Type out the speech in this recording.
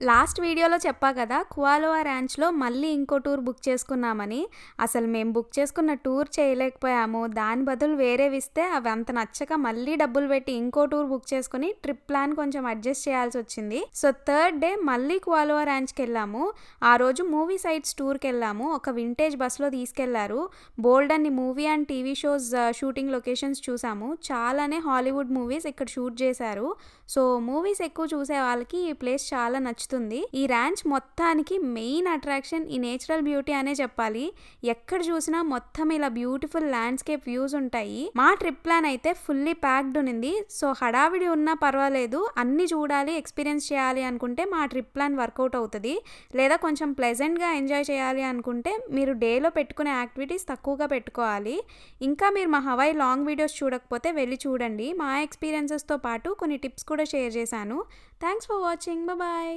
Last వీడియోలో చెప్పా కదా! కుఆలోవా ర్యాంచ్‌లో మళ్ళీ ఇంకో టూర్ బుక్ చేసుకున్నామని. అసలు మేము బుక్ చేసుకున్న టూర్ చేయలేకపోయాము. దాని బదులు వేరేవిస్తే అవి అంత నచ్చక మళ్ళీ డబ్బులు పెట్టి ఇంకో టూర్ బుక్ చేసుకొని ట్రిప్ ప్లాన్ కొంచెం అడ్జస్ట్ చేయాల్సొచ్చింది. సో, థర్డ్ డే మళ్ళీ కుఆలోవా ర్యాంచ్‌కెళ్ళాము. ఆ రోజు మూవీ సైట్స్ టూర్‌కెళ్ళాము. ఒక వింటేజ్ బస్‌లో తీసుకెళ్లారు. బోలెడన్ని movie and TV shows shooting locations చూసాము. చాలానే హాలీవుడ్ మూవీస్ ఇక్కడ షూట్ చేశారు. సో, మూవీస్ ఎక్కువ చూసే వాళ్ళకి ఈ ప్లేస్ చాలా నచ్చుతుంది. ఈ ర్యాంచ్ మొత్తానికి మెయిన్ అట్రాక్షన్ ఈ నేచురల్ బ్యూటీ అనే చెప్పాలి. ఎక్కడ చూసినా మొత్తం ఇలా బ్యూటిఫుల్ ల్యాండ్స్కేప్ వ్యూస్ ఉంటాయి. మా ట్రిప్ ప్లాన్ అయితే ఫుల్లీ ప్యాక్డ్ ఉంది. సో, హడావిడి ఉన్నా పర్వాలేదు, అన్ని చూడాలి, ఎక్స్పీరియన్స్ చేయాలి అనుకుంటే మా ట్రిప్ ప్లాన్ వర్కౌట్ అవుతుంది. లేదా కొంచెం ప్లెజెంట్గా ఎంజాయ్ చేయాలి అనుకుంటే మీరు డేలో పెట్టుకునే యాక్టివిటీస్ తక్కువగా పెట్టుకోవాలి. ఇంకా మీరు మా హవాయి లాంగ్ వీడియోస్ చూడకపోతే వెళ్ళి చూడండి. మా ఎక్స్పీరియన్సెస్తో పాటు కొన్ని టిప్స్ కూడా షేర్ చేశాను. Thanks for watching. బాయ్.